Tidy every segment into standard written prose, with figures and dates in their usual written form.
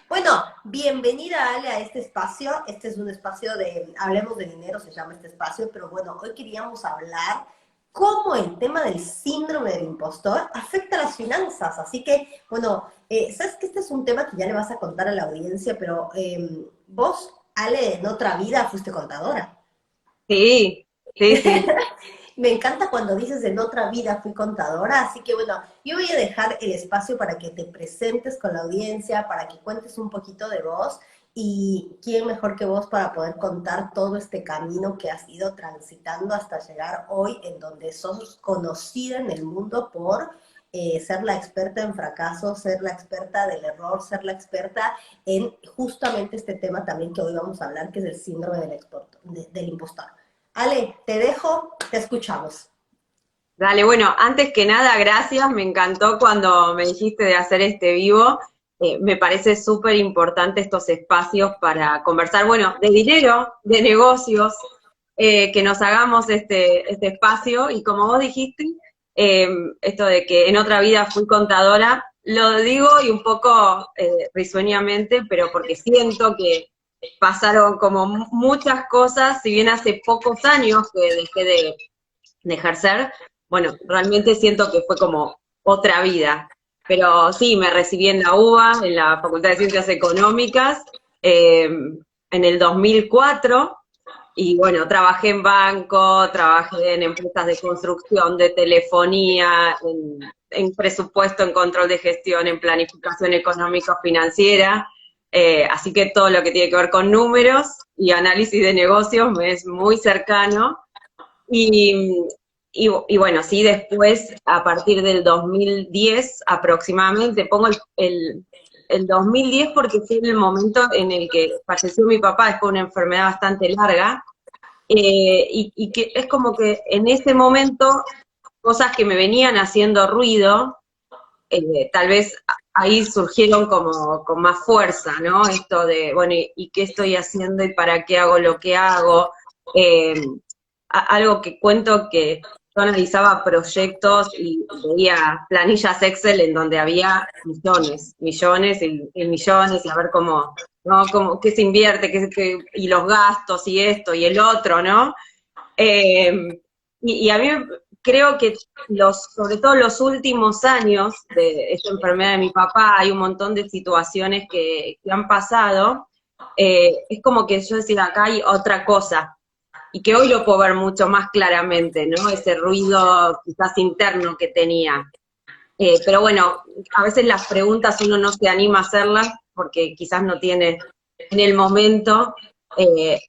Bueno, bienvenida Ale a este espacio. Este es un espacio de, hablemos de dinero, se llama este espacio, pero bueno, hoy queríamos hablar cómo el tema del síndrome del impostor afecta a las finanzas. Así que, bueno, sabes que este es un tema que ya le vas a contar a la audiencia, pero vos, Ale, en otra vida fuiste contadora. Sí, sí, sí. Me encanta cuando dices en otra vida fui contadora, así que bueno, yo voy a dejar el espacio para que te presentes con la audiencia, para que cuentes un poquito de vos y quién mejor que vos para poder contar todo este camino que has ido transitando hasta llegar hoy en donde sos conocida en el mundo por ser la experta en fracaso, ser la experta del error, ser la experta en justamente este tema también que hoy vamos a hablar, que es el síndrome del impostor. Ale, te dejo, te escuchamos. Dale, bueno, antes que nada, gracias. Me encantó cuando me dijiste de hacer este vivo. Me parece súper importante estos espacios para conversar, bueno, de dinero, de negocios, que nos hagamos este espacio. Y como vos dijiste, eh, esto de que en otra vida fui contadora, lo digo y un poco risueñamente, pero porque siento que pasaron como muchas cosas, si bien hace pocos años que dejé de ejercer, bueno, realmente siento que fue como otra vida. Pero sí, me recibí en la UBA, en la Facultad de Ciencias Económicas, en el 2004, y bueno, trabajé en banco, trabajé en empresas de construcción, de telefonía, en presupuesto, en control de gestión, en planificación económico-financiera, así que todo lo que tiene que ver con números y análisis de negocios me es muy cercano. Y, y bueno, sí, después, a partir del 2010 aproximadamente, pongo el 2010 porque fue el momento en el que falleció mi papá después de una enfermedad bastante larga, y que es como que en ese momento cosas que me venían haciendo ruido, tal vez ahí surgieron como con más fuerza, ¿no? Esto de, bueno, y qué estoy haciendo y para qué hago lo que hago? Eh, Algo que cuento que yo analizaba proyectos y veía planillas Excel en donde había millones, millones y millones, y a ver cómo, ¿no? Cómo, qué se invierte, y los gastos y esto y el otro, ¿no? Y a mí creo que sobre todo los últimos años de esta enfermedad de mi papá, hay un montón de situaciones que han pasado. Es como que yo decía, acá hay otra cosa, y que hoy lo puedo ver mucho más claramente, ¿no? Ese ruido quizás interno que tenía. Pero bueno, a veces las preguntas uno no se anima a hacerlas porque quizás no tiene en el momento,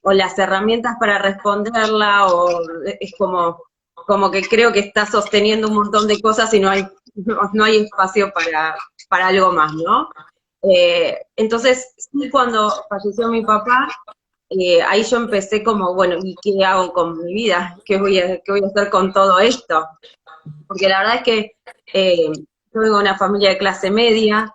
o las herramientas para responderla, o es como que creo que está sosteniendo un montón de cosas y no hay espacio para algo más, ¿no? Entonces, sí, cuando falleció mi papá, ahí yo empecé como, bueno, ¿y qué hago con mi vida? Qué voy a hacer con todo esto? Porque la verdad es que yo vengo de una familia de clase media,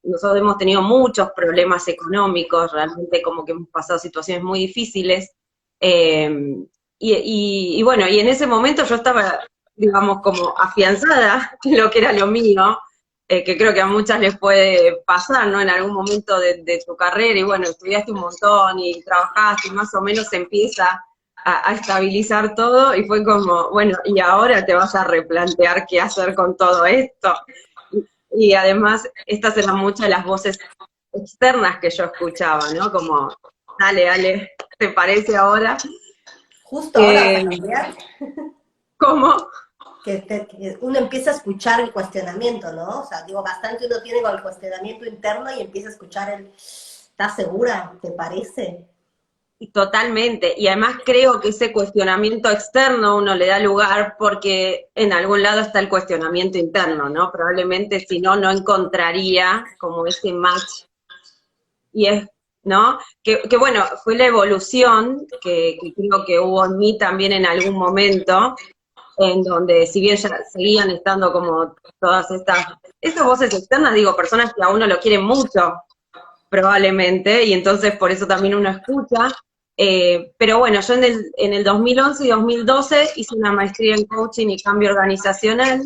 nosotros hemos tenido muchos problemas económicos, realmente como que hemos pasado situaciones muy difíciles, eh, y bueno, y en ese momento yo estaba, digamos, como afianzada en lo que era lo mío, que creo que a muchas les puede pasar, ¿no? En algún momento de tu carrera, y bueno, estudiaste un montón y trabajaste, y más o menos se empieza a estabilizar todo, y fue como, bueno, y ahora te vas a replantear qué hacer con todo esto. Y además, estas eran muchas de las voces externas que yo escuchaba, ¿no? Como, dale, dale, ¿te parece ahora? Justo ahora vas Eh, a cambiar, ¿Cómo? que uno empieza a escuchar el cuestionamiento, ¿no? O sea, digo, bastante uno tiene con el cuestionamiento interno y empieza a escuchar el, ¿estás segura? ¿Te parece? Y totalmente. Y además creo que ese cuestionamiento externo uno le da lugar porque en algún lado está el cuestionamiento interno, ¿no? Probablemente si no, no encontraría como ese match. Y es, ¿no? Que bueno, fue la evolución que creo que hubo en mí también en algún momento, en donde si bien ya seguían estando como todas estas voces externas, digo, personas que a uno lo quieren mucho, probablemente, y entonces por eso también uno escucha. Pero bueno, yo en el 2011 y 2012 hice una maestría en coaching y cambio organizacional,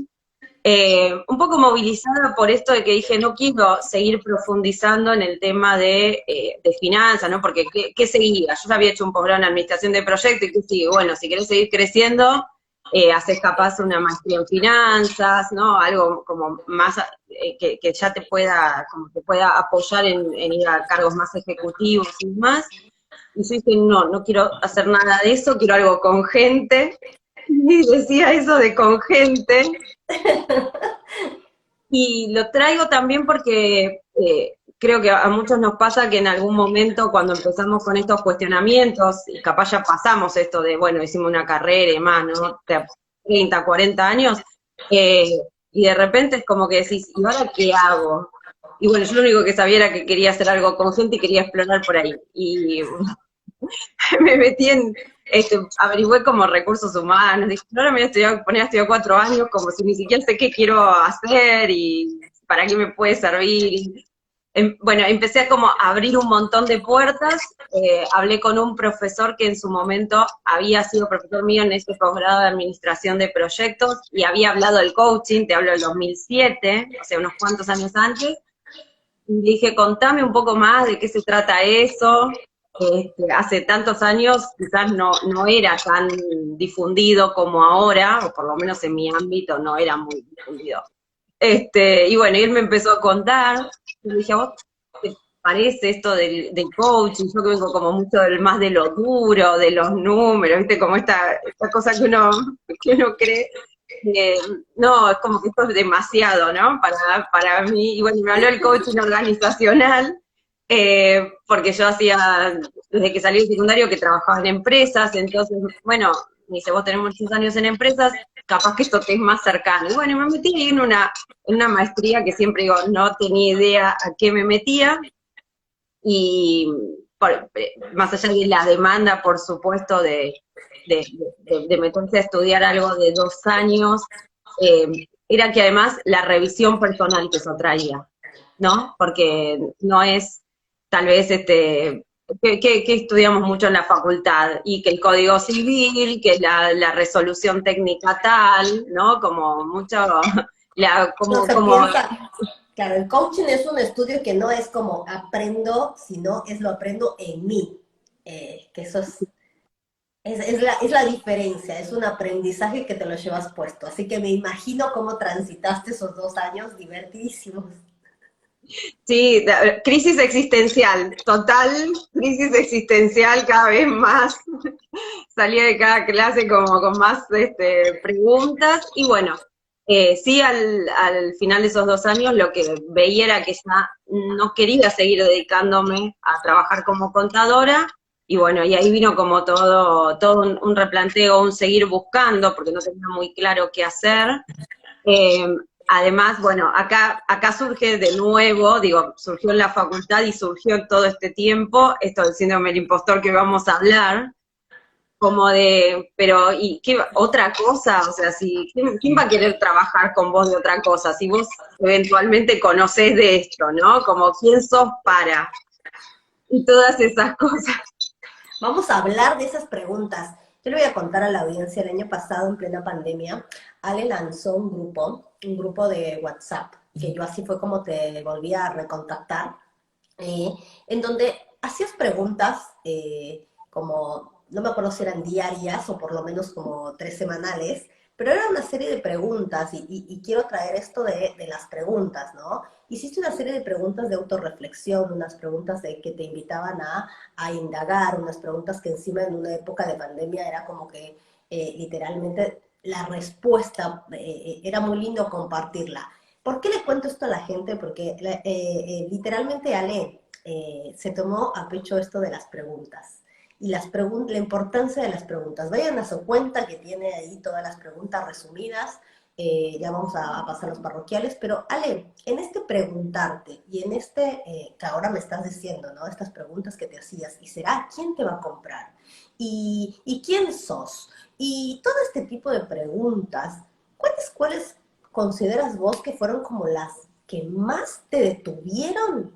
Un poco movilizada por esto de que dije, no quiero seguir profundizando en el tema de finanzas, ¿no? Porque, ¿qué seguía? Yo ya había hecho un posgrado en administración de proyectos, y ¿qué sigue? Bueno, si querés seguir creciendo, haces capaz una maestría en finanzas, ¿no? Algo como más, que ya te pueda, como te pueda apoyar en ir a cargos más ejecutivos y demás. Y yo dije, no, no quiero hacer nada de eso, quiero algo con gente. Y decía eso de con gente, y lo traigo también porque creo que a muchos nos pasa que en algún momento cuando empezamos con estos cuestionamientos, y capaz ya pasamos esto de, bueno, hicimos una carrera y más, ¿no? 30, 40 años, eh, y de repente es como que decís, ¿y ahora qué hago? Y bueno, yo lo único que sabía era que quería hacer algo con gente y quería explorar por ahí. Y me metí averigüé como recursos humanos, dije, ahora me voy a estudiar, poner a estudiar 4 años como si ni siquiera sé qué quiero hacer y para qué me puede servir. Bueno, empecé a como abrir un montón de puertas, hablé con un profesor que en su momento había sido profesor mío en ese posgrado de administración de proyectos y había hablado del coaching, te hablo del 2007, o sea, unos cuantos años antes, y dije, contame un poco más de qué se trata eso. Hace tantos años quizás no era tan difundido como ahora, o por lo menos en mi ámbito no era muy difundido. Y bueno, y él me empezó a contar, y le dije, ¿a vos te parece esto del coaching? Yo que vengo como mucho más de lo duro, de los números, ¿viste? Como esta cosa que uno cree. Eh, no, es como que esto es demasiado, ¿no? Para mí, y bueno, me habló el coaching organizacional, porque yo hacía, desde que salí del secundario, que trabajaba en empresas, entonces, bueno, me dice, vos tenés muchos años en empresas, capaz que esto te es más cercano. Y bueno, me metí en una maestría que siempre digo, no tenía idea a qué me metía, y más allá de la demanda, por supuesto, de, de meterse a estudiar algo de 2 años, era que además la revisión personal que eso traía, ¿no? Porque no es tal vez que estudiamos mucho en la facultad, y que el código civil, que la resolución técnica tal, ¿no? Como mucho, No se como piensa, claro, el coaching es un estudio que no es como aprendo, sino es lo aprendo en mí. Que eso es la diferencia, es un aprendizaje que te lo llevas puesto. Así que me imagino cómo transitaste esos 2 años divertidísimos. sí, crisis existencial, total crisis existencial cada vez más. Salía de cada clase como con más preguntas, y bueno, sí, al final de esos 2 años lo que veía era que ya no quería seguir dedicándome a trabajar como contadora, y bueno, y ahí vino como todo un replanteo, un seguir buscando, porque no tenía muy claro qué hacer. Eh, Además, bueno, acá surge de nuevo, digo, surgió en la facultad y surgió en todo este tiempo, esto del síndrome del impostor que vamos a hablar, como de, pero, ¿y qué otra cosa? O sea, si, ¿quién va a querer trabajar con vos de otra cosa? Si vos eventualmente conocés de esto, ¿no? Como, ¿quién sos para? Y todas esas cosas. Vamos a hablar de esas preguntas. Yo le voy a contar a la audiencia, el año pasado, en plena pandemia, Ale lanzó un grupo de WhatsApp, que yo así fue como te volví a recontactar, eh, en donde hacías preguntas como, no me acuerdo si eran diarias o por lo menos como 3 semanales, pero era una serie de preguntas y quiero traer esto de las preguntas, ¿no? Hiciste una serie de preguntas de autorreflexión, unas preguntas que te invitaban a indagar, unas preguntas que encima en una época de pandemia era como que literalmente la respuesta era muy lindo compartirla. ¿Por qué le cuento esto a la gente? Porque literalmente Ale se tomó a pecho esto de las preguntas y la importancia de las preguntas. Vayan a su cuenta que tiene ahí todas las preguntas resumidas. Ya vamos a pasar a los parroquiales, pero Ale, en este preguntarte y en que ahora me estás diciendo, ¿no? Estas preguntas que te hacías, ¿y será quién te va a comprar? ¿Y quién sos? Y todo este tipo de preguntas, ¿cuáles consideras vos que fueron como las que más te detuvieron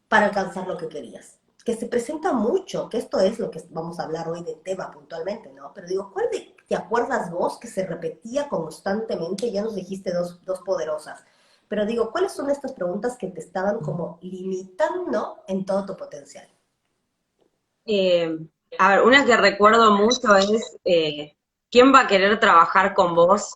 para alcanzar lo que querías? que se presenta mucho, que esto es lo que vamos a hablar hoy del tema puntualmente, ¿no? Pero digo, ¿cuál te acuerdas vos que se repetía constantemente? Ya nos dijiste dos poderosas. Pero digo, ¿cuáles son estas preguntas que te estaban como limitando en todo tu potencial? Eh, a ver, una que recuerdo mucho es, ¿quién va a querer trabajar con vos?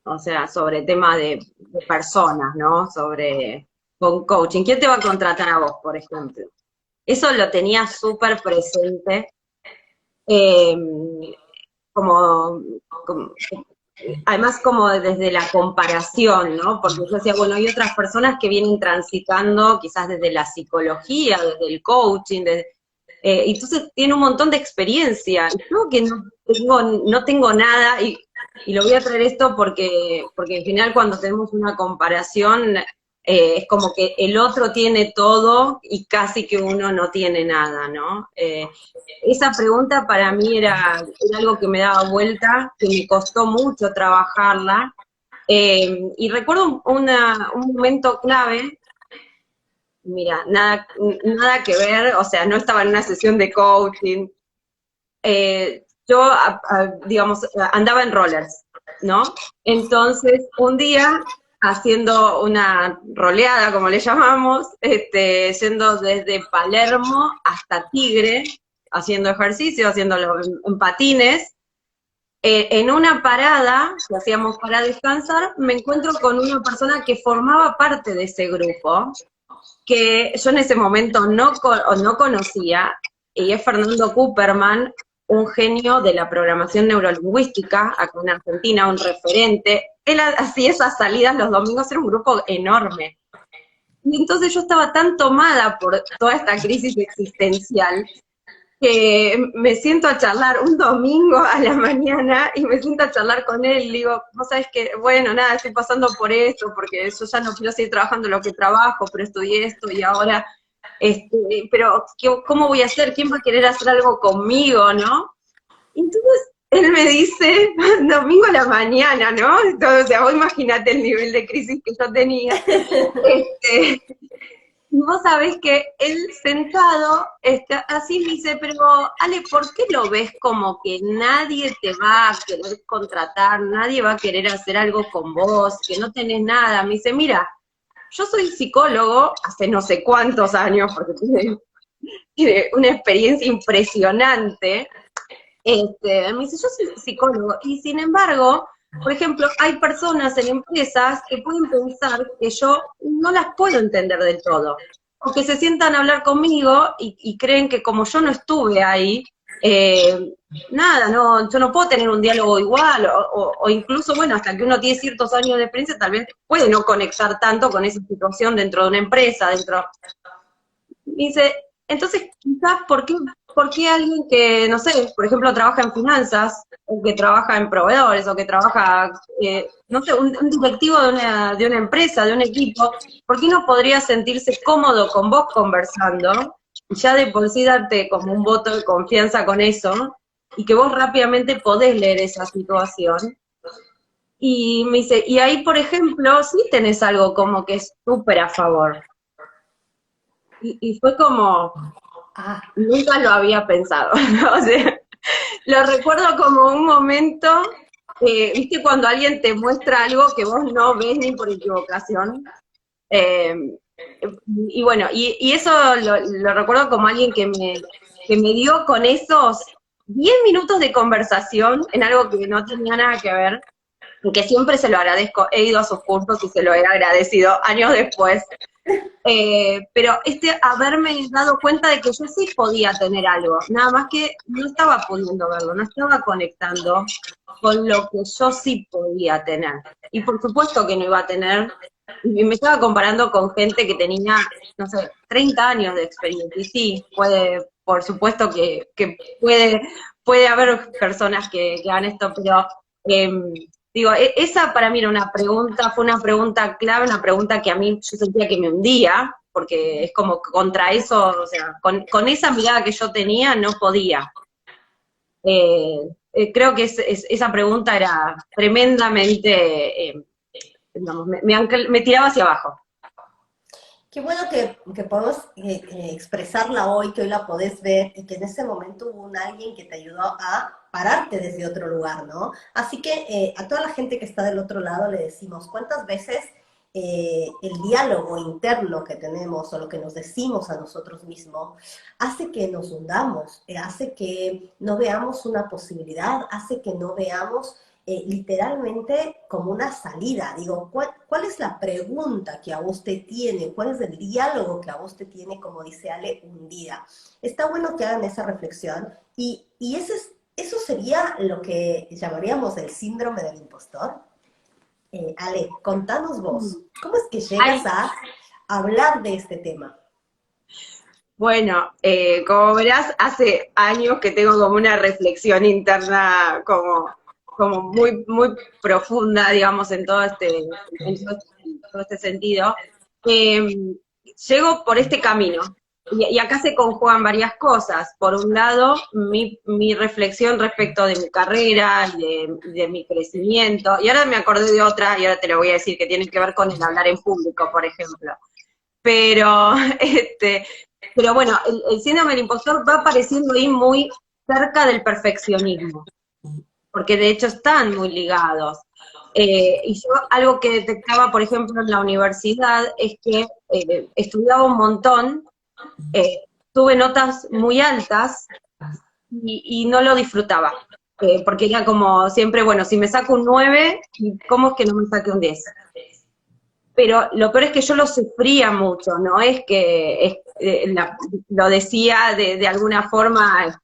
O sea, sobre tema de personas, ¿no? Sobre con coaching. ¿Quién te va a contratar a vos, por ejemplo? Eso lo tenía súper presente, eh, como, como- además como desde la comparación, ¿no? Porque yo decía, bueno, hay otras personas que vienen transitando quizás desde la psicología, desde el coaching, entonces tiene un montón de experiencia. Yo que no tengo nada, y lo voy a traer esto porque en general cuando tenemos una comparación, es como que el otro tiene todo y casi que uno no tiene nada, ¿no? Esa pregunta para mí era algo que me daba vuelta, que me costó mucho trabajarla, y recuerdo un momento clave. Mira, nada que ver, o sea, no estaba en una sesión de coaching. Yo, digamos, andaba en rollers, ¿no? Entonces, un día, haciendo una roleada, como le llamamos, yendo desde Palermo hasta Tigre, haciendo ejercicio, haciéndolo en patines, en una parada, que hacíamos para descansar, me encuentro con una persona que formaba parte de ese grupo, que yo en ese momento no conocía, y es Fernando Cooperman, un genio de la programación neurolingüística, acá en Argentina, un referente. Él hacía esas salidas los domingos, era un grupo enorme. Y entonces yo estaba tan tomada por toda esta crisis existencial que me siento a charlar un domingo a la mañana y me siento a charlar con él y digo, vos sabés que, bueno, nada, estoy pasando por esto, porque yo ya no quiero seguir trabajando lo que trabajo, pero estudié esto y ahora, pero ¿cómo voy a hacer? ¿Quién va a querer hacer algo conmigo, no? Entonces él me dice, domingo a la mañana, ¿no? Entonces, o sea, vos imagínate el nivel de crisis que yo tenía. Este, y vos sabés que él sentado, así me dice, pero Ale, ¿por qué lo ves como que nadie te va a querer contratar, nadie va a querer hacer algo con vos, que no tenés nada? Me dice, mira, yo soy psicólogo hace no sé cuántos años, porque tiene una experiencia impresionante. Me dice, yo soy psicólogo, y sin embargo, por ejemplo, hay personas en empresas que pueden pensar que yo no las puedo entender del todo, o que se sientan a hablar conmigo y creen que como yo no estuve ahí, nada, no, yo no puedo tener un diálogo igual, o incluso, bueno, hasta que uno tiene ciertos años de experiencia, tal vez puede no conectar tanto con esa situación dentro de una empresa, dice, entonces, quizás, por qué alguien que, no sé, por ejemplo, trabaja en finanzas, o que trabaja en proveedores, o que trabaja, no sé, un directivo de una empresa, de un equipo, ¿por qué no podría sentirse cómodo con vos conversando? Y ya de por sí darte como un voto de confianza con eso, y que vos rápidamente podés leer esa situación. Y me dice, y ahí, por ejemplo, sí tenés algo como que es súper a favor. Y fue como, Ah, nunca lo había pensado. O sea, lo recuerdo como un momento, viste, cuando alguien te muestra algo que vos no ves ni por equivocación. Eh, y bueno, y eso lo recuerdo como alguien que me dio con esos 10 minutos de conversación en algo que no tenía nada que ver, y que siempre se lo agradezco. He ido a sus cursos y se lo he agradecido años después. Pero haberme dado cuenta de que yo sí podía tener algo, nada más que no estaba pudiendo verlo, no estaba conectando con lo que yo sí podía tener. Y por supuesto que no iba a tener, y me estaba comparando con gente que tenía, no sé, 30 años de experiencia. Y sí, por supuesto que puede haber personas que hagan esto, pero eh, digo, esa para mí era una pregunta, fue una pregunta clave, una pregunta que a mí yo sentía que me hundía, porque es como que contra eso, o sea, con esa mirada que yo tenía no podía. Eh, Creo que esa pregunta era tremendamente, digamos, me tiraba hacia abajo. Qué bueno que podemos expresarla hoy, que hoy la podés ver y que en ese momento hubo un alguien que te ayudó a pararte desde otro lugar, ¿no? Así que a toda la gente que está del otro lado le decimos, ¿cuántas veces el diálogo interno que tenemos o lo que nos decimos a nosotros mismos hace que nos hundamos, hace que no veamos una posibilidad, hace que no veamos literalmente como una salida? Digo, ¿cuál es la pregunta que a vos te tiene? ¿Cuál es el diálogo que a vos te tiene, como dice Ale, un día? Está bueno que hagan esa reflexión y eso sería lo que llamaríamos el síndrome del impostor. Ale, contanos vos, ¿cómo es que Ay, llegas a hablar de este tema? bueno, como verás, hace años que tengo como una reflexión interna como muy profunda, digamos, todo este sentido. Eh, Llego por este camino. Y acá se conjugan varias cosas. Por un lado, mi reflexión respecto de mi carrera y de mi crecimiento. Y ahora me acordé de otra, y ahora te lo voy a decir, que tiene que ver con el hablar en público, por ejemplo. Pero, pero bueno, el síndrome del impostor va apareciendo ahí muy cerca del perfeccionismo, porque de hecho están muy ligados. Y yo algo que detectaba, por ejemplo, en la universidad es que estudiaba un montón, eh, tuve notas muy altas y no lo disfrutaba. Porque era como siempre, bueno, si me saco un 9, ¿cómo es que no me saque un 10? Pero lo peor es que yo lo sufría mucho, no es que lo decía de alguna forma,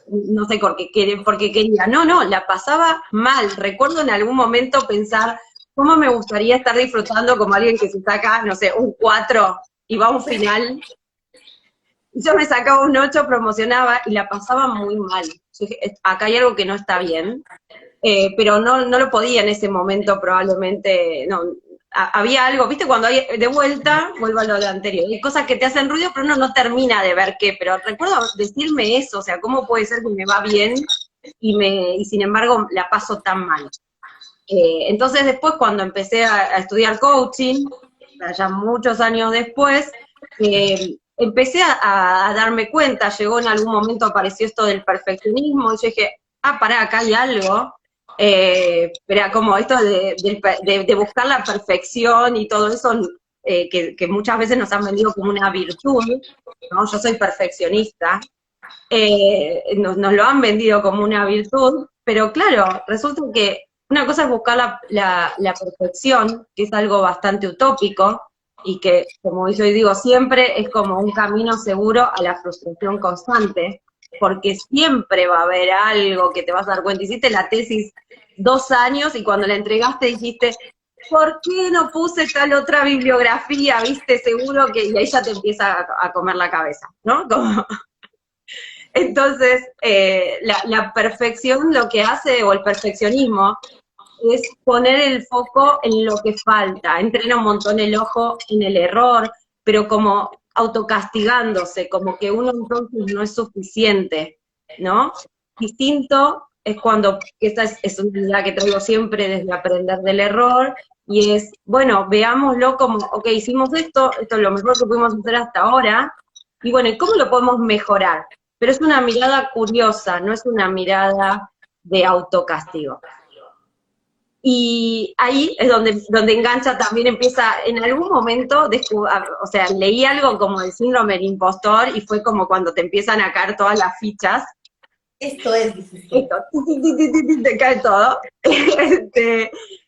no sé, porque quería, no, la pasaba mal. Recuerdo en algún momento pensar, ¿cómo me gustaría estar disfrutando como alguien que se saca, no sé, un 4 y va a un final? Yo me sacaba un 8, promocionaba y la pasaba muy mal. Yo dije, acá hay algo que no está bien, pero no lo podía en ese momento probablemente, no, había algo, viste, cuando hay de vuelta, vuelvo a lo de anterior, hay cosas que te hacen ruido, pero uno no termina de ver qué, pero recuerdo decirme eso, o sea, ¿cómo puede ser que me va bien y sin embargo la paso tan mal? Entonces después cuando empecé a estudiar coaching, ya muchos años después, empecé a darme cuenta, llegó en algún momento, apareció esto del perfeccionismo, y yo dije, pará, acá hay algo, pero como esto de buscar la perfección y todo eso, que muchas veces nos han vendido como una virtud, ¿no? Yo soy perfeccionista, nos lo han vendido como una virtud, pero claro, resulta que una cosa es buscar la perfección, que es algo bastante utópico, y que, como yo digo siempre, es como un camino seguro a la frustración constante, porque siempre va a haber algo que te vas a dar cuenta. Hiciste la tesis 2 años y cuando la entregaste dijiste, ¿por qué no puse tal otra bibliografía? Viste, seguro que, y ahí ya te empieza a comer la cabeza, ¿no? Como, entonces, la perfección lo que hace, o el perfeccionismo, es poner el foco en lo que falta, entrena un montón el ojo en el error, pero como autocastigándose, como que uno entonces no es suficiente, ¿no? Distinto es cuando, esta es una idea que traigo siempre desde aprender del error, y es, bueno, veámoslo como, ok, hicimos esto es lo mejor que pudimos hacer hasta ahora, y bueno, ¿y cómo lo podemos mejorar? Pero es una mirada curiosa, no es una mirada de autocastigo. Y ahí es donde engancha también, empieza, en algún momento, o sea, leí algo como el síndrome del impostor y fue como cuando te empiezan a caer todas las fichas. Esto es, dices tú. Esto, te cae todo.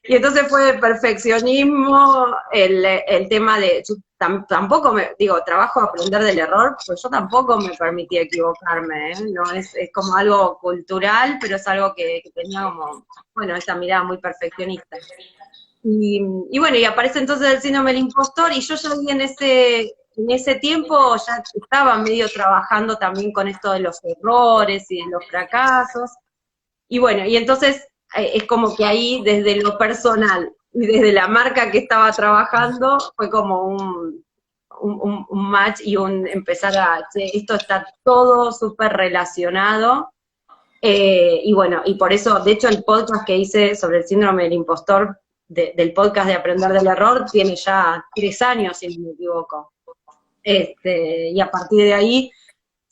Y entonces fue el perfeccionismo, el tema de, yo tampoco digo, trabajo a aprender del error, pues yo tampoco me permití equivocarme, ¿eh? No es como algo cultural, pero es algo que tenía como, bueno, esa mirada muy perfeccionista. Y bueno, y aparece entonces el síndrome del impostor, y yo ya vi en ese tiempo ya estaba medio trabajando también con esto de los errores y de los fracasos, y bueno, y entonces es como que ahí desde lo personal y desde la marca que estaba trabajando fue como un match y un empezar che, esto está todo súper relacionado. Y bueno, y por eso, de hecho, el podcast que hice sobre el síndrome del impostor del podcast de Aprender del Error tiene ya 3 años, si no me equivoco. Y a partir de ahí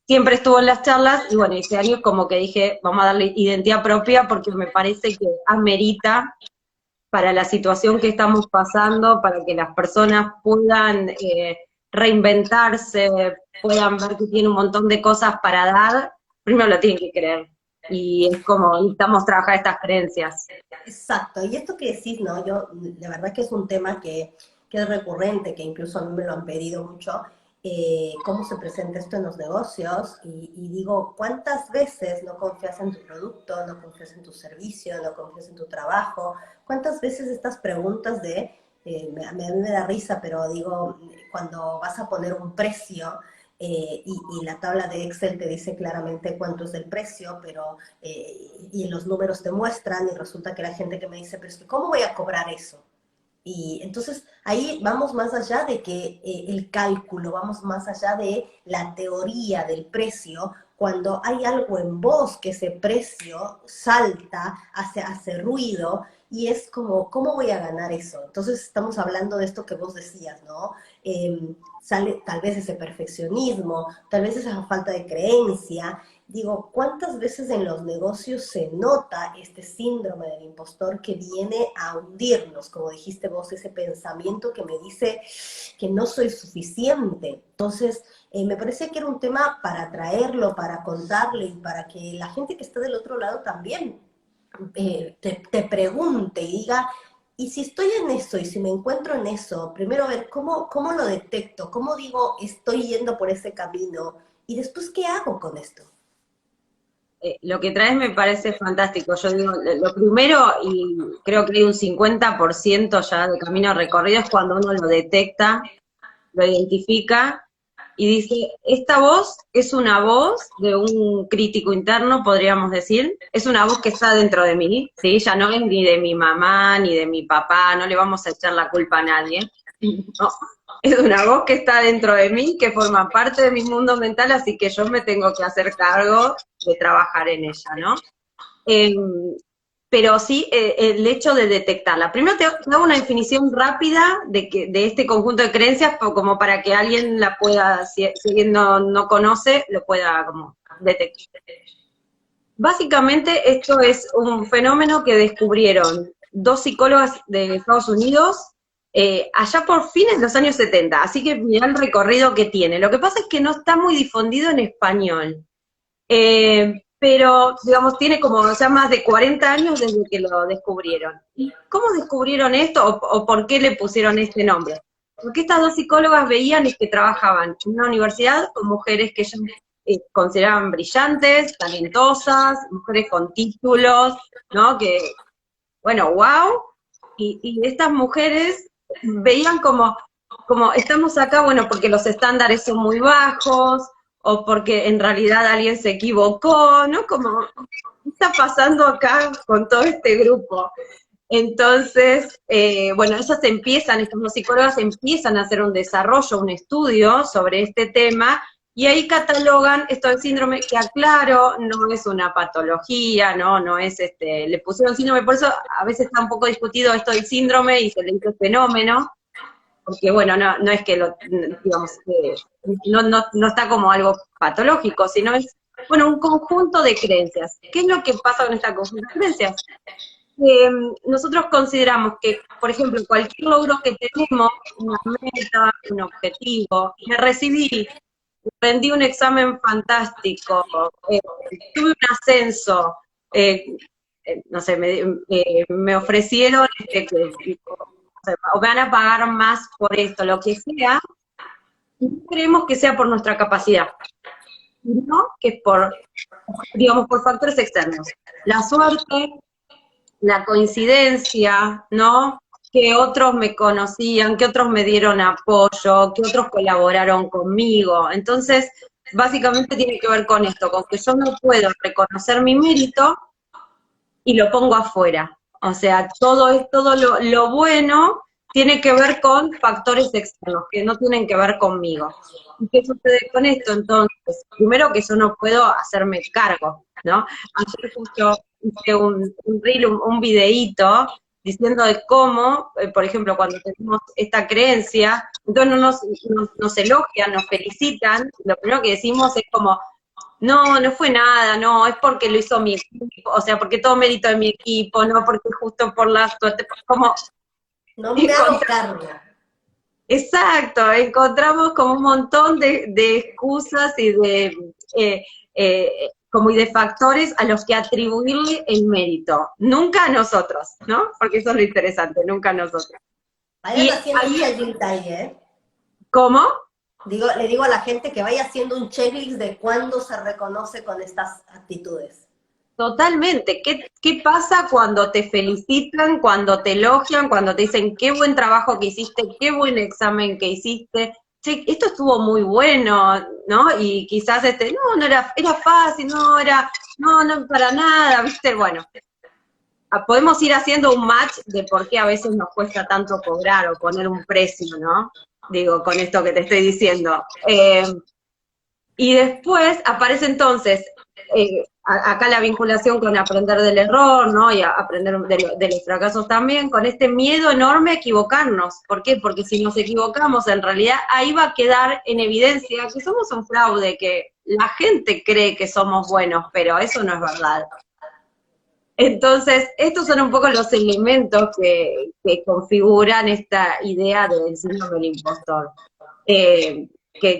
siempre estuvo en las charlas, y bueno, ese año como que dije, vamos a darle identidad propia porque me parece que amerita para la situación que estamos pasando, para que las personas puedan reinventarse, puedan ver que tiene un montón de cosas para dar, primero lo tienen que creer. Y es como necesitamos trabajar estas creencias. Exacto, y esto que decís, ¿no? Yo, de verdad que es un tema que es recurrente, que incluso a mí me lo han pedido mucho, cómo se presenta esto en los negocios, y digo, ¿cuántas veces no confías en tu producto, no confías en tu servicio, no confías en tu trabajo? ¿Cuántas veces estas preguntas de, a mí me da risa, pero digo, cuando vas a poner un precio, y la tabla de Excel te dice claramente cuánto es el precio, pero y los números te muestran, y resulta que la gente que me dice, pero es que ¿cómo voy a cobrar eso? Y entonces ahí vamos más allá de que el cálculo, vamos más allá de la teoría del precio, cuando hay algo en vos que ese precio salta, hace ruido, y es como, ¿cómo voy a ganar eso? Entonces estamos hablando de esto que vos decías, ¿no? Sale tal vez ese perfeccionismo, tal vez esa falta de creencia. Digo, ¿cuántas veces en los negocios se nota este síndrome del impostor que viene a hundirnos? Como dijiste vos, ese pensamiento que me dice que no soy suficiente. Entonces, me parece que era un tema para traerlo, para contarle, y para que la gente que está del otro lado también te pregunte y diga, y si estoy en eso, y si me encuentro en eso, primero a ver cómo lo detecto, cómo digo, estoy yendo por ese camino, y después, ¿qué hago con esto? Lo que traes me parece fantástico. Yo digo, lo primero, y creo que hay un 50% ya de camino recorrido, es cuando uno lo detecta, lo identifica y dice, esta voz es una voz de un crítico interno, podríamos decir, es una voz que está dentro de mí, ¿sí? Ya no es ni de mi mamá, ni de mi papá, no le vamos a echar la culpa a nadie, no, es una voz que está dentro de mí, que forma parte de mi mundo mental, así que yo me tengo que hacer cargo de trabajar en ella, ¿no? Eh, pero sí, el hecho de detectarla. Primero te hago una definición rápida de este conjunto de creencias, como para que alguien la pueda, si alguien no conoce, lo pueda como detectar. Básicamente esto es un fenómeno que descubrieron 2 psicólogas de Estados Unidos allá por fines de los años 70, así que mirá el recorrido que tiene. Lo que pasa es que no está muy difundido en español. Pero, digamos, tiene como ya más de 40 años desde que lo descubrieron. ¿Y cómo descubrieron esto o por qué le pusieron este nombre? Porque estas 2 psicólogas veían que trabajaban en una universidad con mujeres que ellas consideraban brillantes, talentosas, mujeres con títulos, ¿no? Que, bueno, wow. Y estas mujeres veían como estamos acá, bueno, porque los estándares son muy bajos, o porque en realidad alguien se equivocó, ¿no? Como, ¿qué está pasando acá con todo este grupo? Entonces, bueno, estas 2 psicólogas empiezan a hacer un desarrollo, un estudio sobre este tema, y ahí catalogan esto del síndrome, que aclaro, no es una patología, no es le pusieron síndrome, por eso a veces está un poco discutido esto del síndrome y se le dice fenómeno, porque bueno, no es que digamos, no está como algo patológico, sino es, bueno, un conjunto de creencias. ¿Qué es lo que pasa con esta conjunto de creencias? Nosotros consideramos que, por ejemplo, cualquier logro que tenemos, una meta, un objetivo, me recibí, rendí un examen fantástico, tuve un ascenso, eh, no sé, me ofrecieron o me van a pagar más por esto, lo que sea, y no creemos que sea por nuestra capacidad, sino que es digamos, por factores externos. La suerte, la coincidencia, ¿no? Que otros me conocían, que otros me dieron apoyo, que otros colaboraron conmigo. Entonces, básicamente tiene que ver con esto, con que yo no puedo reconocer mi mérito y lo pongo afuera. O sea, todo lo bueno tiene que ver con factores externos, que no tienen que ver conmigo. ¿Y qué sucede con esto? Entonces, primero que yo no puedo hacerme cargo, ¿no? Ayer justo hice un reel, un videíto, diciendo de cómo, por ejemplo, cuando tenemos esta creencia, entonces no nos elogian, nos felicitan, lo primero que decimos es como, no, no fue nada, no, es porque lo hizo mi equipo, o sea, porque todo mérito de mi equipo, no porque justo por la suerte, como No me hago encontramos, cargo. exacto, encontramos como un montón de excusas y como y de factores a los que atribuirle el mérito, nunca a nosotros, ¿no? Porque eso es lo interesante, nunca a nosotros. Vayan Y haciendo un ahí, checklist ahí, ¿eh? ¿cómo? Le digo a la gente que vaya haciendo un checklist de cuándo se reconoce con estas actitudes. Totalmente. ¿Qué pasa cuando te felicitan, cuando te elogian, cuando te dicen qué buen trabajo que hiciste, qué buen examen que hiciste? Che, esto estuvo muy bueno, ¿no? Y quizás no era fácil, no, para nada, ¿viste? Bueno, podemos ir haciendo un match de por qué a veces nos cuesta tanto cobrar o poner un precio, ¿no? Digo, con esto que te estoy diciendo. Y después aparece entonces, acá la vinculación con aprender del error, ¿no? Y aprender de los fracasos también, con este miedo enorme a equivocarnos. ¿Por qué? Porque si nos equivocamos, en realidad ahí va a quedar en evidencia que somos un fraude, que la gente cree que somos buenos, pero eso no es verdad. Entonces, estos son un poco los elementos que configuran esta idea del síndrome del impostor. Eh,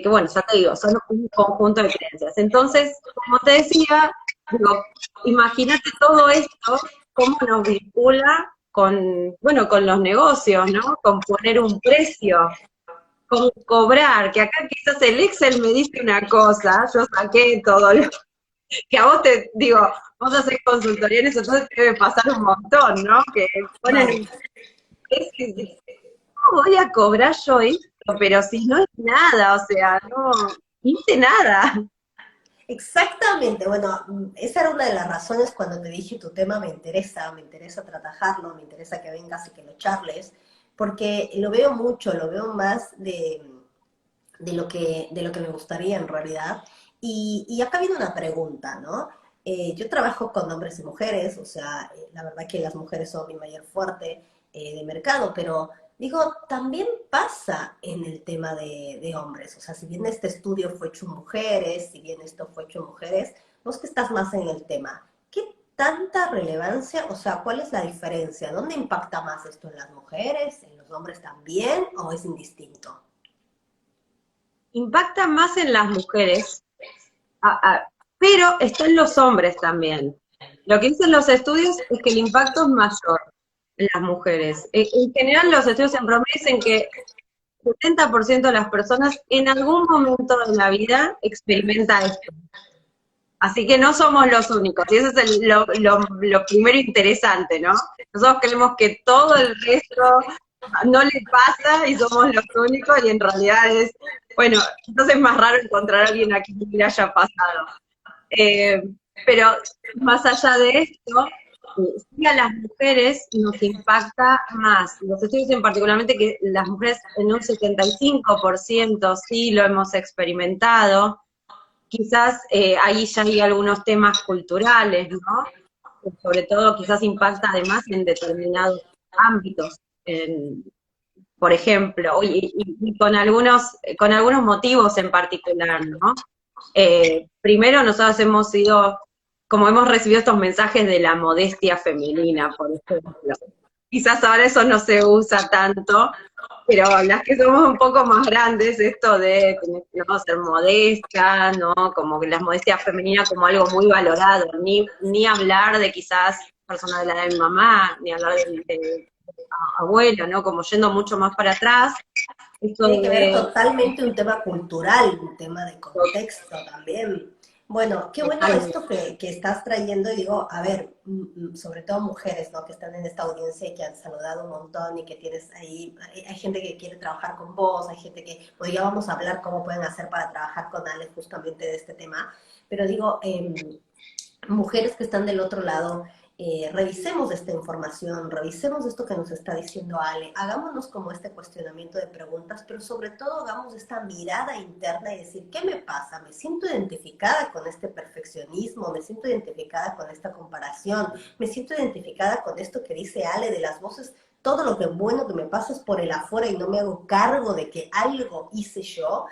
bueno, ya te digo, son un conjunto de creencias. Entonces, como te decía, digo, imagínate todo esto, cómo nos vincula con, bueno, con los negocios, ¿no? Con poner un precio, con cobrar, que acá quizás el Excel me dice una cosa, yo saqué todo lo que a vos te digo, vos haces consultoría en eso, entonces te debe pasar un montón, ¿no? Que ponen Mal. un precio y dices, ¿cómo voy a cobrar yo esto? Pero si no es nada, o sea, no hice nada. Exactamente, bueno, esa era una de las razones cuando te dije tu tema me interesa trabajarlo, me interesa que vengas y que lo charles, porque lo veo mucho, lo veo más de lo que me gustaría en realidad. Y acá viene una pregunta, ¿no? Yo trabajo con hombres y mujeres, o sea, la verdad que las mujeres son mi mayor fuerte de mercado, pero digo, también pasa en el tema de hombres, o sea, si bien este estudio fue hecho en mujeres, si bien esto fue hecho en mujeres, vos que estás más en el tema, ¿qué tanta relevancia, o sea, cuál es la diferencia? ¿Dónde impacta más esto en las mujeres, en los hombres también, o es indistinto? Impacta más en las mujeres, pero está en los hombres también. Lo que dicen los estudios es que el impacto es mayor en las mujeres. En general, los estudios en promedio dicen que 70% de las personas en algún momento de la vida experimenta esto. Así que no somos los únicos, y eso es lo primero interesante, ¿no? Nosotros creemos que todo el resto no le pasa y somos los únicos, y en realidad es, bueno, entonces es más raro encontrar a alguien aquí que le haya pasado. Eh, pero más allá de esto, sí a las mujeres nos impacta más. Los estudios dicen particularmente que las mujeres en un 75% sí lo hemos experimentado. Quizás ahí ya hay algunos temas culturales, ¿no? Sobre todo quizás impacta además en determinados ámbitos, por ejemplo, y con algunos motivos en particular, ¿no? Primero nosotros hemos sido, como hemos recibido estos mensajes de la modestia femenina, por ejemplo. Quizás ahora eso no se usa tanto, pero las que somos un poco más grandes, esto de no ser modesta, ¿no? Como que la modestia femenina como algo muy valorado, ni hablar de quizás personas de la edad de mi mamá, ni hablar de abuelo, ¿no? Como yendo mucho más para atrás, esto Tiene que ver de totalmente un tema cultural, un tema de contexto también. Bueno, qué bueno totalmente. esto que estás trayendo y digo, a ver, sobre todo mujeres, ¿no? Que están en esta audiencia y que han saludado un montón y que tienes ahí, hay gente que quiere trabajar con vos, hay gente que, bueno, ya vamos a hablar cómo pueden hacer para trabajar con Ale justamente de este tema, pero digo, mujeres que están del otro lado revisemos esta información, revisemos esto que nos está diciendo Ale, hagámonos como este cuestionamiento de preguntas, pero sobre todo hagamos esta mirada interna y decir, ¿qué me pasa? ¿Me siento identificada con este perfeccionismo? ¿Me siento identificada con esta comparación? ¿Me siento identificada con esto que dice Ale de las voces? Todo lo que bueno que me pasa es por el afuera y no me hago cargo de que algo hice yo.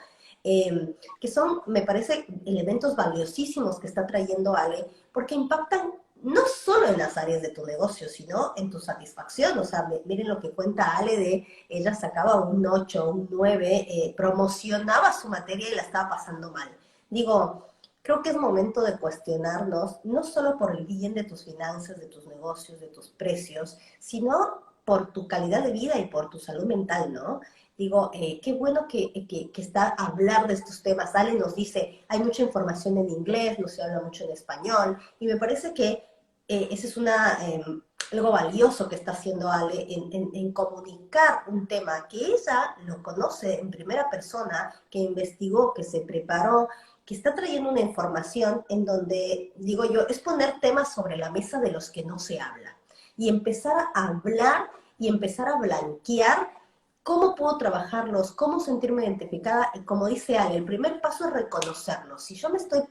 Que son, me parece, elementos valiosísimos que está trayendo Ale, porque impactan no solo en las áreas de tu negocio, sino en tu satisfacción. O sea, miren lo que cuenta Ale de, ella sacaba un 8, un 9, promocionaba su materia y la estaba pasando mal. Digo, creo que es momento de cuestionarnos, no solo por el bien de tus finanzas, de tus negocios, de tus precios, sino por tu calidad de vida y por tu salud mental, ¿no? Digo, qué bueno que está a hablar de estos temas. Ale nos dice, hay mucha información en inglés, no se habla mucho en español, y me parece que ese es algo valioso que está haciendo Ale en comunicar un tema que ella lo conoce en primera persona, que investigó, que se preparó, que está trayendo una información en donde, digo yo, es poner temas sobre la mesa de los que no se habla y empezar a hablar y empezar a blanquear cómo puedo trabajarlos, cómo sentirme identificada, y como dice Ale, el primer paso es reconocerlos. Si yo me estoy,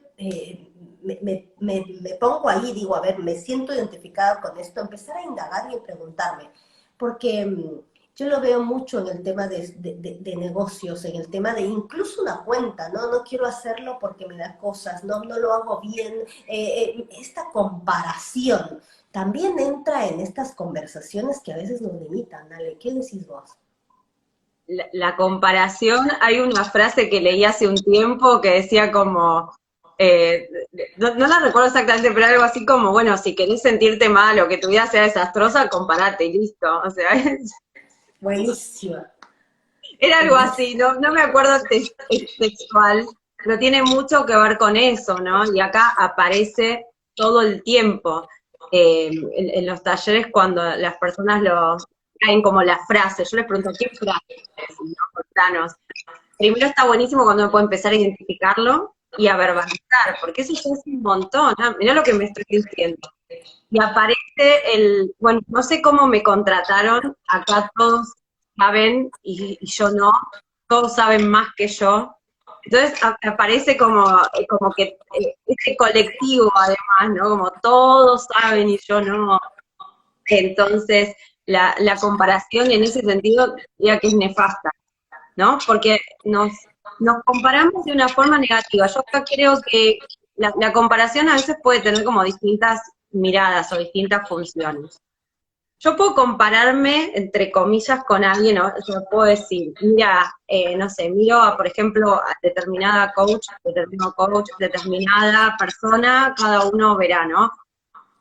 me pongo ahí, digo, a ver, me siento identificada con esto, empezar a indagar y a preguntarme, porque yo lo veo mucho en el tema de negocios, en el tema de incluso una cuenta, ¿no? No quiero hacerlo porque me da cosas, no lo hago bien, esta comparación también entra en estas conversaciones que a veces nos limitan, Ale, ¿qué decís vos? La comparación, hay una frase que leí hace un tiempo que decía como, eh, no la recuerdo exactamente, pero algo así como, bueno, si querés sentirte mal o que tu vida sea desastrosa, comparate y listo. O sea, Buenísima, era algo así, buenísima. no me acuerdo textual, pero tiene mucho que ver con eso, ¿no? Y acá aparece todo el tiempo. En los talleres cuando las personas lo caen como la frase, yo les pregunto, ¿qué frase es? ¿No? Contanos. Primero está buenísimo cuando uno puede empezar a identificarlo y a verbalizar, porque eso ya es un montón, ¿no? Mirá lo que me estoy diciendo. Y aparece bueno, no sé cómo me contrataron, acá todos saben y yo no, todos saben más que yo. Entonces aparece como que este colectivo además, ¿no? Como todos saben y yo no. Entonces la comparación en ese sentido diría que es nefasta, ¿no? Porque nos comparamos de una forma negativa. Yo acá creo que la comparación a veces puede tener como distintas miradas o distintas funciones. Yo puedo compararme, entre comillas, con alguien, ¿no? Yo puedo decir, mira, no sé, miro, por ejemplo, a determinado coach, determinada persona, cada uno verá, ¿no?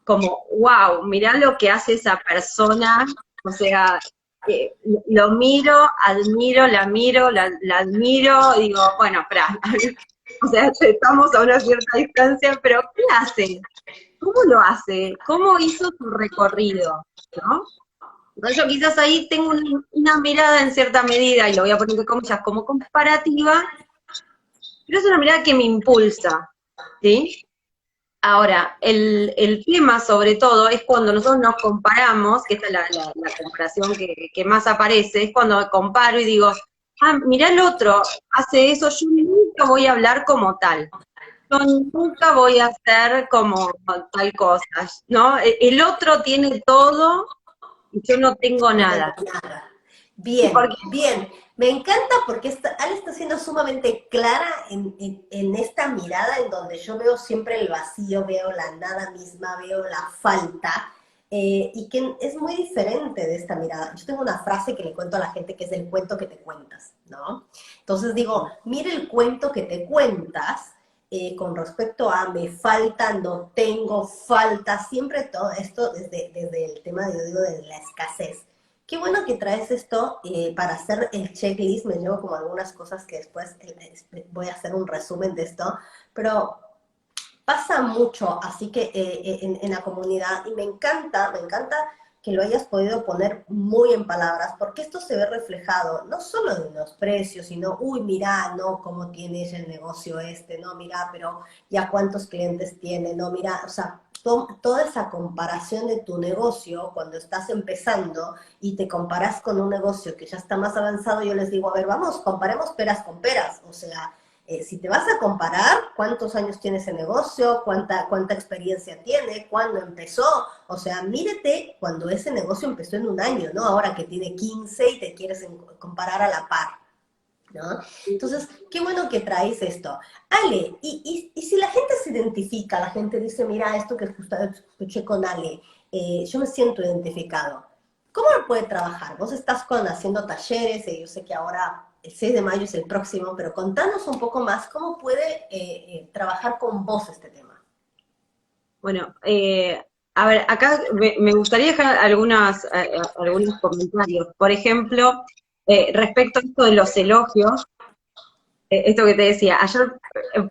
Como, wow, mirá lo que hace esa persona, o sea, eh, lo miro, la admiro, y digo, bueno, espera, o sea, estamos a una cierta distancia, pero ¿qué hace? ¿Cómo lo hace? ¿Cómo hizo su recorrido? ¿No? Entonces yo quizás ahí tengo una mirada en cierta medida, y lo voy a poner entre comillas, como comparativa, pero es una mirada que me impulsa, ¿sí? Ahora, el tema sobre todo es cuando nosotros nos comparamos, que esta es la comparación que más aparece, es cuando comparo y digo, ah, mirá el otro, hace eso, yo nunca voy a hablar como tal, yo nunca voy a hacer como tal cosa, ¿no? El otro tiene todo y yo no tengo No tengo nada. nada. Bien, Porque bien. Me encanta porque Ale está siendo sumamente clara en esta mirada en donde yo veo siempre el vacío, veo la nada misma, veo la falta, y que es muy diferente de esta mirada. Yo tengo una frase que le cuento a la gente que es el cuento que te cuentas, ¿no? Entonces digo, mire el cuento que te cuentas con respecto a me falta, no tengo, falta, siempre todo esto desde el tema, yo digo, de la escasez. Qué bueno que traes esto para hacer el checklist. Me llevo como algunas cosas que después voy a hacer un resumen de esto, pero pasa mucho, así que en la comunidad, y me encanta que lo hayas podido poner muy en palabras, porque esto se ve reflejado no solo en los precios, sino, uy, mira, no, cómo tienes el negocio este, no, mira, pero ya cuántos clientes tiene, no, mira, o sea, toda esa comparación de tu negocio cuando estás empezando y te comparas con un negocio que ya está más avanzado, yo les digo, a ver, vamos, comparemos peras con peras. O sea, si te vas a comparar, ¿cuántos años tiene ese negocio? ¿Cuánta experiencia tiene? ¿Cuándo empezó? O sea, mírete cuando ese negocio empezó en un año, ¿no? Ahora que tiene 15 y te quieres comparar a la par, ¿no? Entonces, qué bueno que traes esto. Ale, y si la gente se identifica, la gente dice, mira, esto que justo escuché con Ale, yo me siento identificado. ¿Cómo lo puede trabajar? Vos estás haciendo talleres, yo sé que ahora el 6 de mayo es el próximo, pero contanos un poco más, ¿cómo puede trabajar con vos este tema? Bueno, a ver, acá me gustaría dejar algunos comentarios. Por ejemplo, respecto a esto de los elogios, esto que te decía, ayer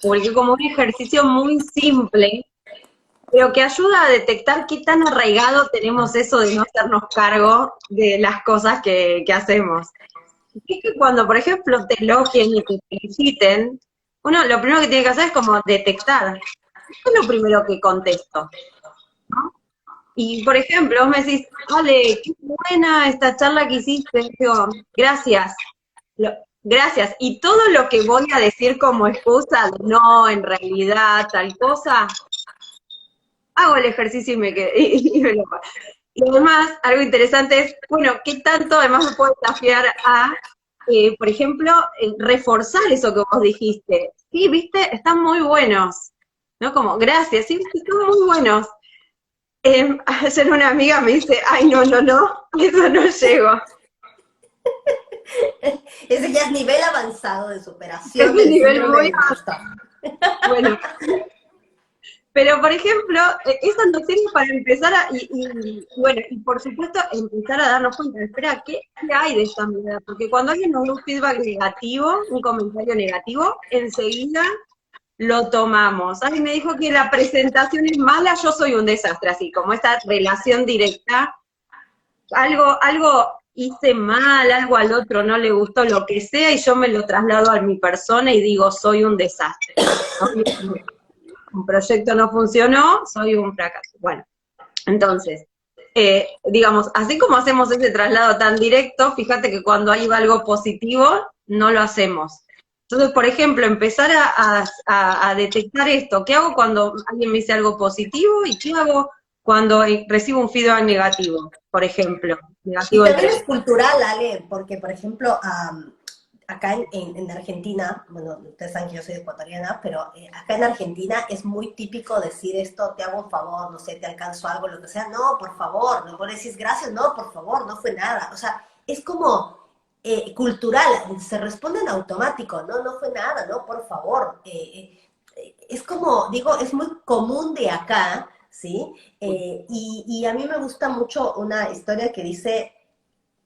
publiqué como un ejercicio muy simple, pero que ayuda a detectar qué tan arraigado tenemos eso de no hacernos cargo de las cosas que hacemos. Y es que cuando, por ejemplo, te elogien y te feliciten, uno lo primero que tiene que hacer es como detectar. ¿Qué es lo primero que contesto? Y, por ejemplo, vos me decís, Ale, qué buena esta charla que hiciste. Digo, gracias. Gracias. Y todo lo que voy a decir como excusa de no, en realidad, tal cosa, hago el ejercicio y y me lo paso. Y además, algo interesante es, bueno, ¿qué tanto además me puede desafiar a, por ejemplo, reforzar eso que vos dijiste? Sí, viste, están muy buenos. ¿No? Como, gracias, sí, viste, están muy buenos. Ayer una amiga me dice, ay, no, no, no, a eso no llego. Ese ya es nivel avanzado de Es superación un del nivel síndrome muy del impostor. bueno. Pero, por ejemplo, eso nos sirve para empezar bueno, y por supuesto, empezar a darnos cuenta, espera, ¿qué hay de esta mirada? Porque cuando alguien nos da un feedback negativo, un comentario negativo, enseguida lo tomamos. Alguien me dijo que la presentación es mala, yo soy un desastre, así como esta relación directa, algo hice mal, algo al otro no le gustó, lo que sea, y yo me lo traslado a mi persona y digo, soy un desastre. Un proyecto no funcionó, soy un fracaso. Bueno, entonces, digamos, así como hacemos ese traslado tan directo, fíjate que cuando hay algo positivo, no lo hacemos. Entonces, por ejemplo, empezar a detectar esto. ¿Qué hago cuando alguien me dice algo positivo y qué hago cuando recibo un feedback negativo, por ejemplo? Y Negativo también entre... es cultural, Ale, porque, por ejemplo, acá en Argentina, bueno, ustedes saben que yo soy ecuatoriana, pero acá en Argentina es muy típico decir esto, te hago un favor, no sé, te alcanzo algo, lo que sea, no, por favor, no decís gracias, no, por favor, no fue nada. O sea, es como cultural, se responde en automático, no, no fue nada, no, por favor. Es como, digo, es muy común de acá, ¿sí? Y a mí me gusta mucho una historia que dice,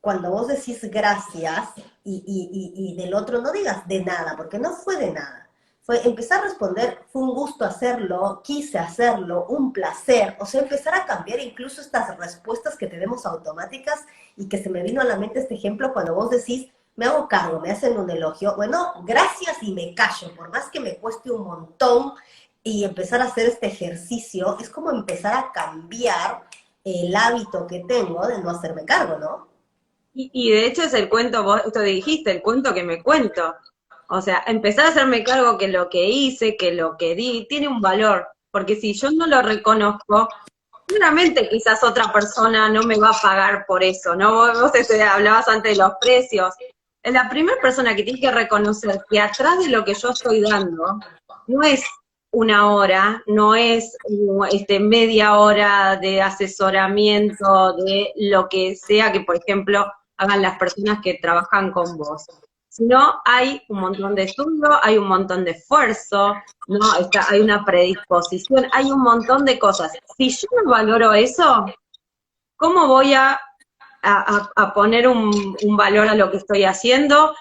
cuando vos decís gracias y del otro no digas de nada, porque no fue de nada. Fue empezar a responder, fue un gusto hacerlo, quise hacerlo, un placer. O sea, empezar a cambiar incluso estas respuestas que tenemos automáticas y que se me vino a la mente este ejemplo cuando vos decís, me hago cargo, me hacen un elogio. Bueno, gracias y me callo, por más que me cueste un montón y empezar a hacer este ejercicio, es como empezar a cambiar el hábito que tengo de no hacerme cargo, ¿no? Y de hecho es el cuento, vos esto dijiste, el cuento que me cuento. O sea, empezar a hacerme cargo que lo que hice, que lo que di, tiene un valor. Porque si yo no lo reconozco, seguramente quizás otra persona no me va a pagar por eso, ¿no? Vos hablabas antes de los precios. La primera persona que tiene que reconocer que atrás de lo que yo estoy dando, no es una hora, no es media hora de asesoramiento, de lo que sea que, por ejemplo, hagan las personas que trabajan con vos. Sino hay un montón de estudio, hay un montón de esfuerzo, ¿no? Hay una predisposición, hay un montón de cosas. Si yo no valoro eso, ¿cómo voy a poner un valor a lo que estoy haciendo?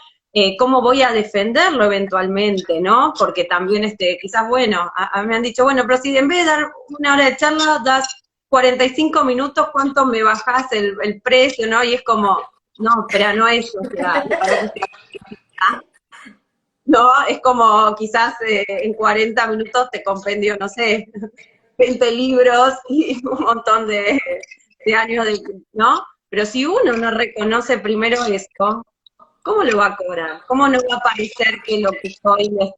¿Cómo voy a defenderlo eventualmente, no? Porque también, quizás, bueno, a mí me han dicho, bueno, pero si en vez de dar una hora de charla, das 45 minutos, ¿cuánto me bajás el precio, no? Y es como, no, pero no es, o sea, para que no, es como quizás en 40 minutos te compendio, no sé, 20 libros y un montón de años ¿no? Pero si uno no reconoce primero esto, ¿cómo lo va a cobrar? ¿Cómo no va a parecer que lo que soy, no,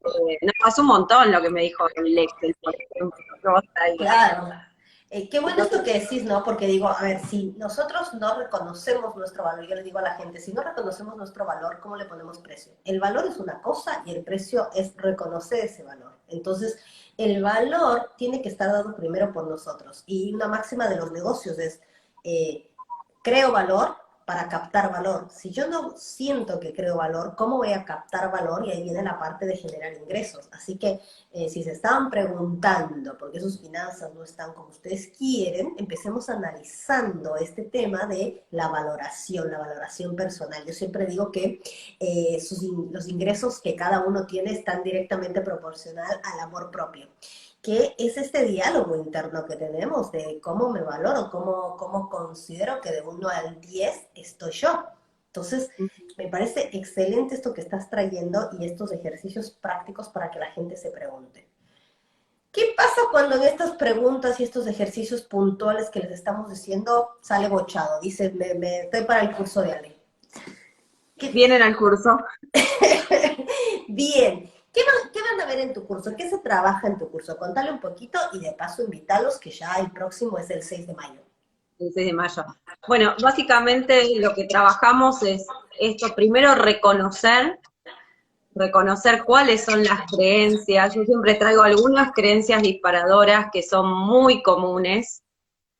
hace un montón lo que me dijo el Excel, por ejemplo, no va a estar ahí. Claro. Qué bueno esto Entonces, que decís, ¿no? Porque digo, a ver, si nosotros no reconocemos nuestro valor, yo le digo a la gente, si no reconocemos nuestro valor, ¿cómo le ponemos precio? El valor es una cosa y el precio es reconocer ese valor. Entonces, el valor tiene que estar dado primero por nosotros. Y una máxima de los negocios es, eh, creo valor para captar valor. Si yo no siento que creo valor, ¿cómo voy a captar valor? Y ahí viene la parte de generar ingresos. Así que si se estaban preguntando por qué sus finanzas no están como ustedes quieren, empecemos analizando este tema de la valoración personal. Yo siempre digo que los ingresos que cada uno tiene están directamente proporcional al amor propio, que es este diálogo interno que tenemos de cómo me valoro, cómo considero que de 1 al 10 estoy yo. Entonces, me parece excelente esto que estás trayendo y estos ejercicios prácticos para que la gente se pregunte. ¿Qué pasa cuando en estas preguntas y estos ejercicios puntuales que les estamos diciendo sale bochado? Dice, me estoy para el curso de Ale. vienen al curso. Bien. ¿Qué van a ver en tu curso? ¿Qué se trabaja en tu curso? Contale un poquito y de paso invítalos que ya el próximo es el 6 de mayo. El 6 de mayo. Bueno, básicamente lo que trabajamos es esto, primero reconocer cuáles son las creencias. Yo siempre traigo algunas creencias disparadoras que son muy comunes.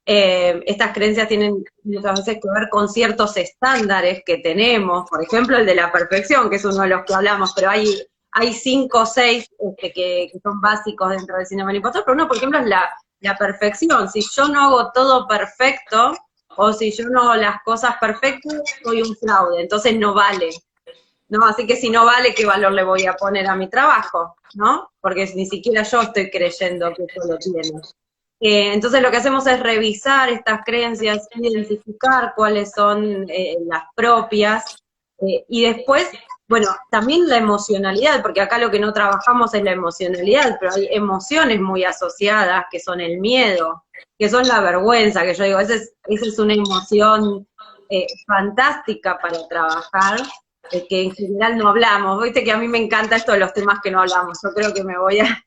Estas creencias tienen muchas veces que ver con ciertos estándares que tenemos, por ejemplo el de la perfección, que es uno de los que hablamos, pero hay 5 o 6 que son básicos dentro del síndrome del impostor, pero uno, por ejemplo, es la perfección. Si yo no hago todo perfecto, o si yo no hago las cosas perfectas, soy un fraude, entonces no vale. ¿No? Así que si no vale, ¿qué valor le voy a poner a mi trabajo? ¿No? Porque ni siquiera yo estoy creyendo que eso lo tiene. Entonces lo que hacemos es revisar estas creencias, identificar cuáles son las propias, y después, bueno, también la emocionalidad, porque acá lo que no trabajamos es la emocionalidad, pero hay emociones muy asociadas, que son el miedo, que son la vergüenza, que yo digo, esa es una emoción fantástica para trabajar, que en general no hablamos. Viste que a mí me encanta esto de los temas que no hablamos. Yo creo que me voy a...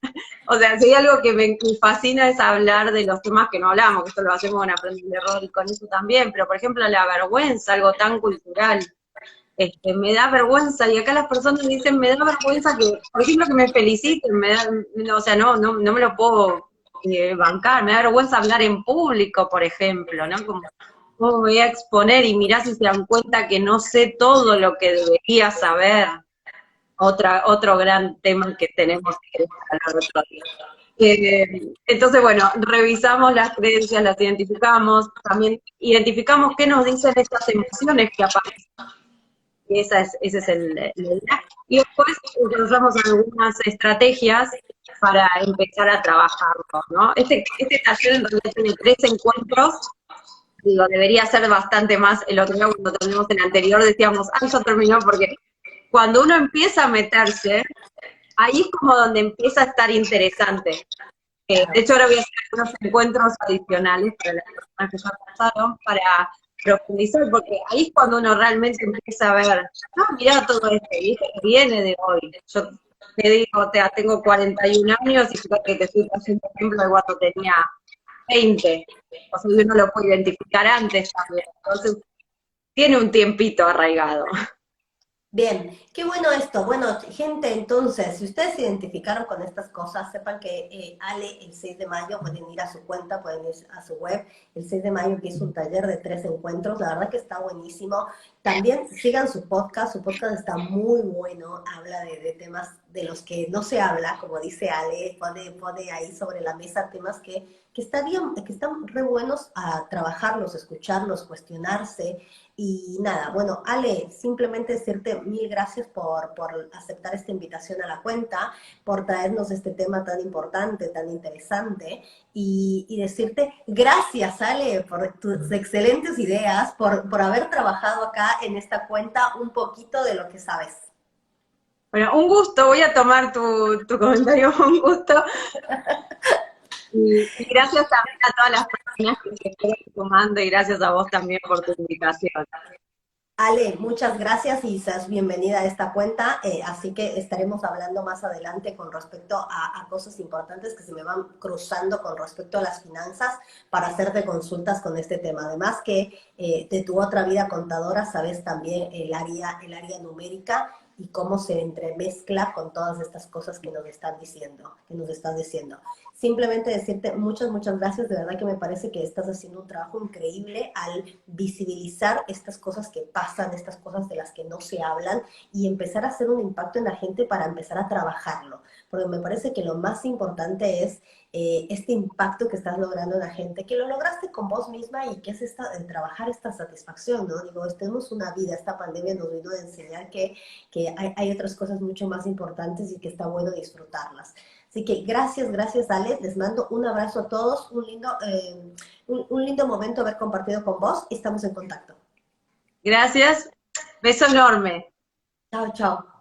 O sea, si hay algo que me fascina es hablar de los temas que no hablamos, que esto lo hacemos en Aprender de Error y con eso también, pero por ejemplo la vergüenza, algo tan cultural. Me da vergüenza, y acá las personas dicen, me da vergüenza que, por ejemplo, que me feliciten, o sea, no me lo puedo bancar, me da vergüenza hablar en público, por ejemplo, ¿no? Como, ¿cómo me voy a exponer? Y mirá si se dan cuenta que no sé todo lo que debería saber. Otro gran tema que tenemos que hablar otro día. Entonces, bueno, revisamos las creencias, las identificamos, también identificamos qué nos dicen estas emociones que aparecen. Ese es la idea. Y después usamos algunas estrategias para empezar a trabajarlo, ¿no? Este taller en realidad tiene 3 encuentros. Digo, debería ser bastante más. El otro día cuando terminamos el anterior decíamos, ya terminó, porque cuando uno empieza a meterse, ahí es como donde empieza a estar interesante. De hecho, ahora voy a hacer unos encuentros adicionales para las personas que ya pasaron, para profundizar, porque ahí es cuando uno realmente empieza a ver, no, mirá todo esto, y esto viene de hoy. Yo te digo, tengo 41 años y fíjate que te estoy pasando ejemplo de cuando tenía 20. O sea, uno lo puede identificar antes también. Entonces, tiene un tiempito arraigado. Bien, qué bueno esto. Bueno, gente, entonces, si ustedes se identificaron con estas cosas, sepan que Ale el 6 de mayo pueden ir a su cuenta, pueden ir a su web. El 6 de mayo empieza un taller de 3 encuentros, la verdad que está buenísimo. También sigan su podcast está muy bueno, habla de temas de los que no se habla, como dice Ale, pone ahí sobre la mesa temas que están re buenos a trabajarlos, escucharlos, cuestionarse. Y nada, bueno, Ale, simplemente decirte mil gracias por aceptar esta invitación a la cuenta, por traernos este tema tan importante, tan interesante, y decirte gracias, Ale, por tus excelentes ideas, por haber trabajado acá en esta cuenta un poquito de lo que sabes. Bueno, un gusto, voy a tomar tu comentario, un gusto. Y gracias también a todas las personas que se estuvieron sumando y gracias a vos también por tu invitación. Ale, muchas gracias y seas bienvenida a esta cuenta, así que estaremos hablando más adelante con respecto a cosas importantes que se me van cruzando con respecto a las finanzas para hacerte consultas con este tema. Además que de tu otra vida contadora sabes también el área numérica y cómo se entremezcla con todas estas cosas que nos están diciendo, que nos estás diciendo. Simplemente decirte muchas gracias, de verdad que me parece que estás haciendo un trabajo increíble al visibilizar estas cosas que pasan, estas cosas de las que no se hablan y empezar a hacer un impacto en la gente para empezar a trabajarlo. Porque me parece que lo más importante es este impacto que estás logrando en la gente, que lo lograste con vos misma y que es trabajar esta satisfacción, ¿no? Digo, tenemos una vida, esta pandemia nos vino a enseñar que hay otras cosas mucho más importantes y que está bueno disfrutarlas. Así que gracias Ale, les mando un abrazo a todos, un lindo momento haber compartido con vos y estamos en contacto. Gracias, beso enorme. Chao, chao.